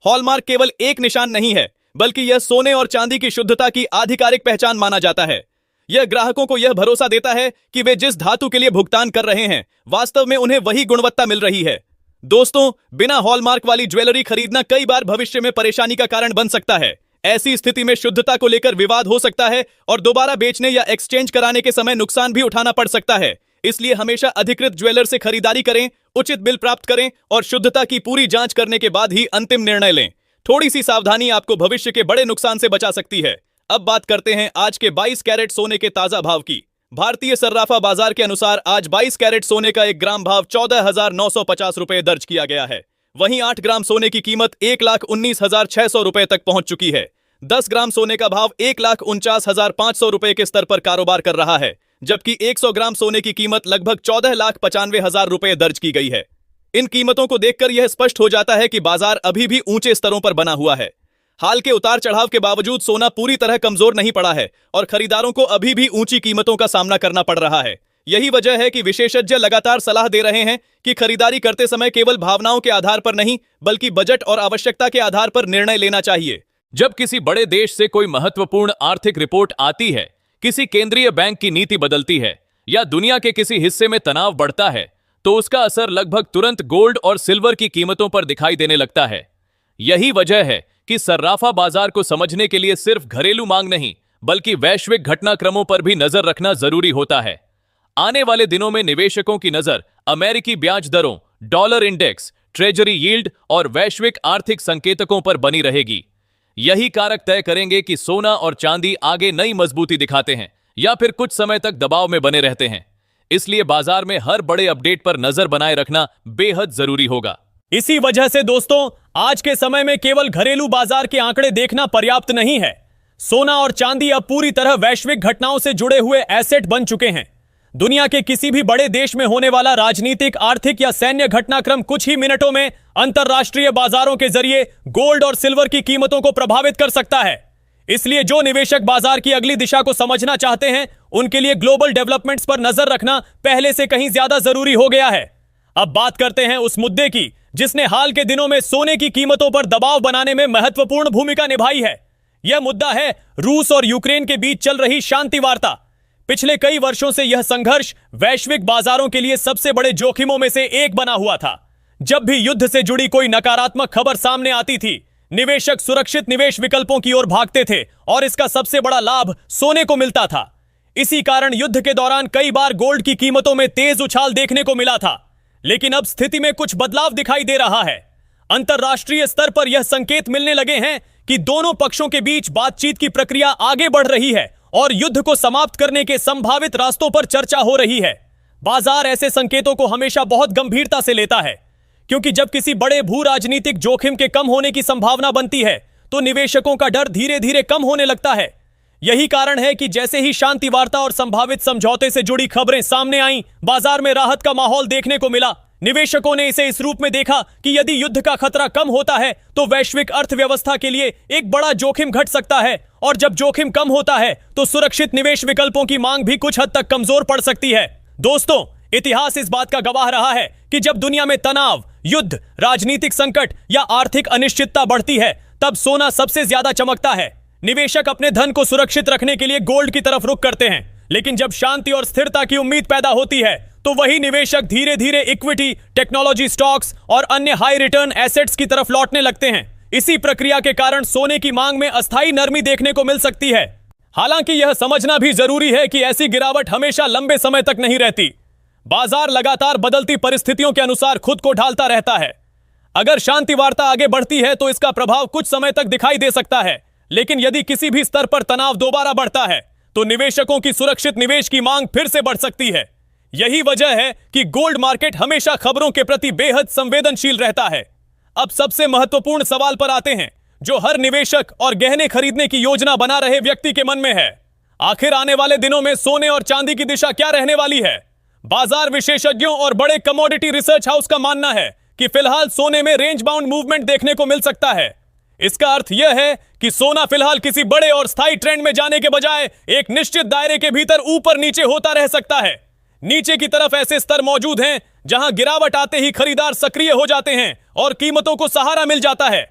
हॉलमार्क केवल एक निशान नहीं है, बल्कि यह सोने और चांदी की शुद्धता की आधिकारिक पहचान माना जाता है। यह ग्राहकों को यह भरोसा देता है कि वे जिस धातु के लिए भुगतान कर रहे हैं वास्तव में उन्हें वही गुणवत्ता मिल रही है। दोस्तों, बिना हॉलमार्क वाली ज्वेलरी खरीदना कई बार भविष्य में परेशानी का कारण बन सकता है। ऐसी स्थिति में शुद्धता को लेकर विवाद हो सकता है और दोबारा बेचने या एक्सचेंज कराने के समय नुकसान भी उठाना पड़ सकता है। इसलिए हमेशा अधिकृत ज्वेलर से खरीदारी करें, उचित बिल प्राप्त करें और शुद्धता की पूरी जांच करने के बाद ही अंतिम निर्णय लें। थोड़ी सी सावधानी आपको भविष्य के बड़े नुकसान से बचा सकती है। अब बात करते हैं आज के 22 कैरेट सोने के ताजा भाव की। भारतीय सर्राफा बाजार के अनुसार आज 22 कैरेट सोने का 1 ग्राम भाव 14,950 रुपए दर्ज किया गया है। वहीं 8 ग्राम सोने की कीमत 1,19,600 रुपए तक पहुंच चुकी है। 10 ग्राम सोने का भाव 1,49,500 रुपए के स्तर पर कारोबार कर रहा है, जबकि 100 ग्राम सोने की कीमत लगभग 14,95,000 रुपए दर्ज की गई है। इन कीमतों को देखकर यह स्पष्ट हो जाता है कि बाजार अभी भी ऊंचे स्तरों पर बना हुआ है। हाल के उतार चढ़ाव के बावजूद सोना पूरी तरह कमजोर नहीं पड़ा है और खरीदारों को अभी भी ऊंची कीमतों का सामना करना पड़ रहा है। यही वजह है कि विशेषज्ञ लगातार सलाह दे रहे हैं कि खरीदारी करते समय केवल भावनाओं के आधार पर नहीं, बल्कि बजट और आवश्यकता के आधार पर निर्णय लेना चाहिए। जब किसी बड़े देश से कोई महत्वपूर्ण आर्थिक रिपोर्ट आती है, किसी केंद्रीय बैंक की नीति बदलती है या दुनिया के किसी हिस्से में तनाव बढ़ता है, तो उसका असर लगभग तुरंत गोल्ड और सिल्वर की कीमतों पर दिखाई देने लगता है। यही वजह है कि सर्राफा बाजार को समझने के लिए सिर्फ घरेलू मांग नहीं, बल्कि वैश्विक घटनाक्रमों पर भी नजर रखना जरूरी होता है। आने वाले दिनों में निवेशकों की नजर अमेरिकी ब्याज दरों, डॉलर इंडेक्स, ट्रेजरी यील्ड और वैश्विक आर्थिक संकेतकों पर बनी रहेगी। यही कारक तय करेंगे कि सोना और चांदी आगे नई मजबूती दिखाते हैं या फिर कुछ समय तक दबाव में बने रहते हैं। इसलिए बाजार में हर बड़े अपडेट पर नजर बनाए रखना बेहद जरूरी होगा। इसी वजह से दोस्तों, आज के समय में केवल घरेलू बाजार के आंकड़े देखना पर्याप्त नहीं है। सोना और चांदी अब पूरी तरह वैश्विक घटनाओं से जुड़े हुए एसेट बन चुके हैं। दुनिया के किसी भी बड़े देश में होने वाला राजनीतिक, आर्थिक या सैन्य घटनाक्रम कुछ ही मिनटों में अंतरराष्ट्रीय बाजारों के जरिए गोल्ड और सिल्वर की कीमतों को प्रभावित कर सकता है। इसलिए जो निवेशक बाजार की अगली दिशा को समझना चाहते हैं, उनके लिए ग्लोबल डेवलपमेंट्स पर नजर रखना पहले से कहीं ज्यादा जरूरी हो गया है। अब बात करते हैं उस मुद्दे की जिसने हाल के दिनों में सोने की कीमतों पर दबाव बनाने में महत्वपूर्ण भूमिका निभाई है। यह मुद्दा है रूस और यूक्रेन के बीच चल रही शांति वार्ता। पिछले कई वर्षों से यह संघर्ष वैश्विक बाजारों के लिए सबसे बड़े जोखिमों में से एक बना हुआ था। जब भी युद्ध से जुड़ी कोई नकारात्मक खबर सामने आती थी, निवेशक सुरक्षित निवेश विकल्पों की ओर भागते थे और इसका सबसे बड़ा लाभ सोने को मिलता था। इसी कारण युद्ध के दौरान कई बार गोल्ड की कीमतों में तेज उछाल देखने को मिला था। लेकिन अब स्थिति में कुछ बदलाव दिखाई दे रहा है। अंतरराष्ट्रीय स्तर पर यह संकेत मिलने लगे हैं कि दोनों पक्षों के बीच बातचीत की प्रक्रिया आगे बढ़ रही है और युद्ध को समाप्त करने के संभावित रास्तों पर चर्चा हो रही है। बाजार ऐसे संकेतों को हमेशा बहुत गंभीरता से लेता है, क्योंकि जब किसी बड़े भू राजनीतिक जोखिम के कम होने की संभावना बनती है तो निवेशकों का डर धीरे धीरे कम होने लगता है। यही कारण है कि जैसे ही शांति वार्ता और संभावित समझौते से जुड़ी खबरें सामने आईं, बाजार में राहत का माहौल देखने को मिला। निवेशकों ने इसे इस रूप में देखा कि यदि युद्ध का खतरा कम होता है तो वैश्विक अर्थव्यवस्था के लिए एक बड़ा जोखिम घट सकता है, और जब जोखिम कम होता है तो सुरक्षित निवेश विकल्पों की मांग भी कुछ हद तक कमजोर पड़ सकती है। दोस्तों, इतिहास इस बात का गवाह रहा है कि जब दुनिया में तनाव, युद्ध, राजनीतिक संकट या आर्थिक अनिश्चितता बढ़ती है, तब सोना सबसे ज्यादा चमकता है। निवेशक अपने धन को सुरक्षित रखने के लिए गोल्ड की तरफ रुख करते हैं, लेकिन जब शांति और स्थिरता की उम्मीद पैदा होती है तो वही निवेशक धीरे धीरे इक्विटी, टेक्नोलॉजी स्टॉक्स और अन्य हाई रिटर्न एसेट्स की तरफ लौटने लगते हैं। इसी प्रक्रिया के कारण सोने की मांग में अस्थायी नरमी देखने को मिल सकती है। हालांकि यह समझना भी जरूरी है कि ऐसी गिरावट हमेशा लंबे समय तक नहीं रहती। बाजार लगातार बदलती परिस्थितियों के अनुसार खुद को ढालता रहता है। अगर शांति वार्ता आगे बढ़ती है तो इसका प्रभाव कुछ समय तक दिखाई दे सकता है, लेकिन यदि किसी भी स्तर पर तनाव दोबारा बढ़ता है तो निवेशकों की सुरक्षित निवेश की मांग फिर से बढ़ सकती है। यही वजह है कि गोल्ड मार्केट हमेशा खबरों के प्रति बेहद संवेदनशील रहता है। अब सबसे महत्वपूर्ण सवाल पर आते हैं, जो हर निवेशक और गहने खरीदने की योजना बना रहे व्यक्ति के मन में है। आखिर आने वाले दिनों में सोने और चांदी की दिशा क्या रहने वाली है? बाजार विशेषज्ञों और बड़े कमोडिटी रिसर्च हाउस का मानना है कि फिलहाल सोने में रेंज बाउंड मूवमेंट देखने को मिल सकता है। इसका अर्थ यह है कि सोना फिलहाल किसी बड़े और स्थायी ट्रेंड में जाने के बजाय एक निश्चित दायरे के भीतर ऊपर नीचे होता रह सकता है। नीचे की तरफ ऐसे स्तर मौजूद हैं जहां गिरावट आते ही खरीदार सक्रिय हो जाते हैं और कीमतों को सहारा मिल जाता है।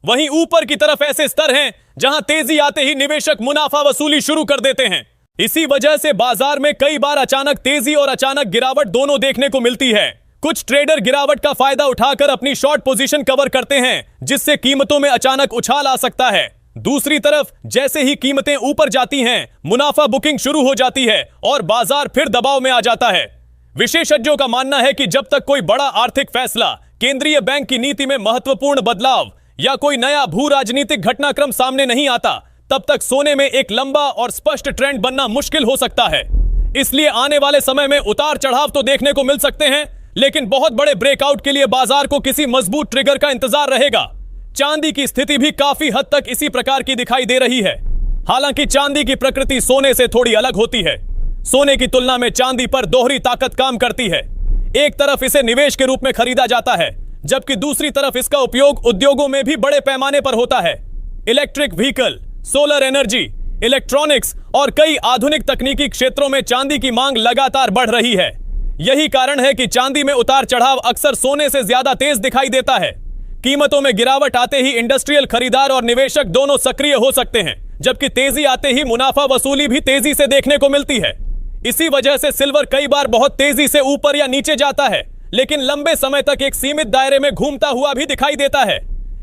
वहीं ऊपर की तरफ ऐसे स्तर हैं जहां तेजी आते ही निवेशक मुनाफा वसूली शुरू कर देते हैं। इसी वजह से बाजार में कई बार अचानक तेजी और अचानक गिरावट दोनों देखने को मिलती है। कुछ ट्रेडर गिरावट का फायदा उठाकर अपनी शॉर्ट पोजीशन कवर करते हैं, जिससे कीमतों में अचानक उछाल आ सकता है। दूसरी तरफ जैसे ही कीमतें ऊपर जाती हैं, मुनाफा बुकिंग शुरू हो जाती है और बाजार फिर दबाव में आ जाता है। विशेषज्ञों का मानना है कि जब तक कोई बड़ा आर्थिक फैसला, केंद्रीय बैंक की नीति में महत्वपूर्ण बदलाव या कोई नया भू राजनीतिक घटनाक्रम सामने नहीं आता, तब तक सोने में एक लंबा और स्पष्ट ट्रेंड बनना मुश्किल हो सकता है। इसलिए आने वाले समय में उतार चढ़ाव तो देखने को मिल सकते हैं, लेकिन बहुत बड़े ब्रेकआउट के लिए बाजार को किसी मजबूत ट्रिगर का इंतजार रहेगा। चांदी की स्थिति भी काफी हद तक इसी प्रकार की दिखाई दे रही है। हालांकि चांदी की प्रकृति सोने से थोड़ी अलग होती है। सोने की तुलना में चांदी पर दोहरी ताकत काम करती है। एक तरफ इसे निवेश के रूप में खरीदा जाता है, जबकि दूसरी तरफ इसका उपयोग उद्योगों में भी बड़े पैमाने पर होता है। Electric vehicle, solar energy, electronics और कई आधुनिक तकनीकी क्षेत्रों में चांदी की मांग लगातार बढ़ रही है। यही कारण है कि चांदी में उतार चढ़ाव अक्सर सोने से ज्यादा तेज दिखाई देता है। कीमतों में गिरावट आते ही इंडस्ट्रियल खरीदार और निवेशक दोनों सक्रिय हो सकते हैं, जबकि तेजी आते ही मुनाफा वसूली भी तेजी से देखने को मिलती है। इसी वजह से सिल्वर कई बार बहुत तेजी से ऊपर या नीचे जाता है, लेकिन लंबे समय तक एक सीमित दायरे में घूमता हुआ भी दिखाई देता है।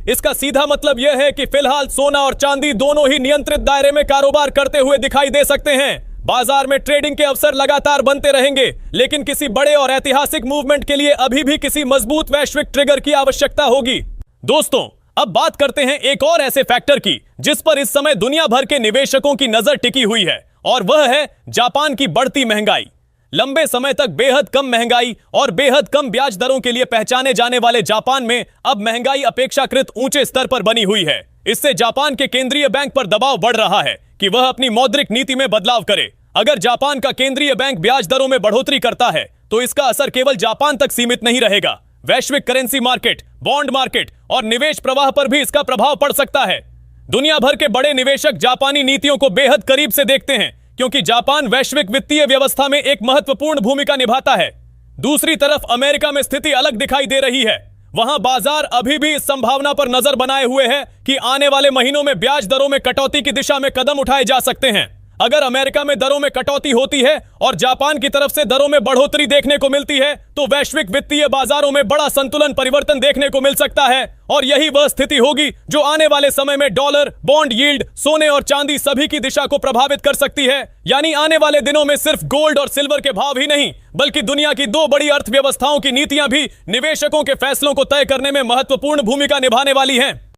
इसका सीधा मतलब यह है कि फिलहाल सोना और चांदी दोनों ही नियंत्रित दायरे में कारोबार करते हुए दिखाई दे सकते हैं। बाजार में ट्रेडिंग के अवसर लगातार बनते रहेंगे, लेकिन किसी बड़े और ऐतिहासिक मूवमेंट के लिए अभी भी किसी मजबूत वैश्विक ट्रिगर की आवश्यकता होगी। दोस्तों, अब बात करते हैं एक और ऐसे फैक्टर की जिस पर इस समय दुनिया भर के निवेशकों की नजर टिकी हुई है, और वह है जापान की बढ़ती महंगाई। लंबे समय तक बेहद कम महंगाई और बेहद कम ब्याज दरों के लिए पहचाने जाने वाले जापान में अब महंगाई अपेक्षाकृत ऊंचे स्तर पर बनी हुई है। इससे जापान के केंद्रीय बैंक पर दबाव बढ़ रहा है कि वह अपनी मौद्रिक नीति में बदलाव करे। अगर जापान का केंद्रीय बैंक ब्याज दरों में बढ़ोतरी करता है तो इसका असर केवल जापान तक सीमित नहीं रहेगा। वैश्विक करेंसी मार्केट, बॉन्ड मार्केट और निवेश प्रवाह पर भी इसका प्रभाव पड़ सकता है। दुनिया भर के बड़े निवेशक जापानी नीतियों को बेहद करीब से देखते हैं क्योंकि जापान वैश्विक वित्तीय व्यवस्था में एक महत्वपूर्ण भूमिका निभाता है। दूसरी तरफ अमेरिका में स्थिति अलग दिखाई दे रही है। वहां बाजार अभी भी इस संभावना पर नजर बनाए हुए है कि आने वाले महीनों में ब्याज दरों में कटौती की दिशा में कदम उठाए जा सकते हैं। अगर अमेरिका में दरों में कटौती होती है और जापान की तरफ से दरों में बढ़ोतरी देखने को मिलती है तो वैश्विक वित्तीय बाजारों में बड़ा संतुलन परिवर्तन देखने को मिल सकता है और यही वह स्थिति होगी जो आने वाले समय में डॉलर, बॉन्ड यील्ड, सोने और चांदी सभी की दिशा को प्रभावित कर सकती है। यानी आने वाले दिनों में सिर्फ गोल्ड और सिल्वर के भाव ही नहीं बल्कि दुनिया की दो बड़ी अर्थव्यवस्थाओं की नीतियां भी निवेशकों के फैसलों को तय करने में महत्वपूर्ण भूमिका निभाने वाली हैं।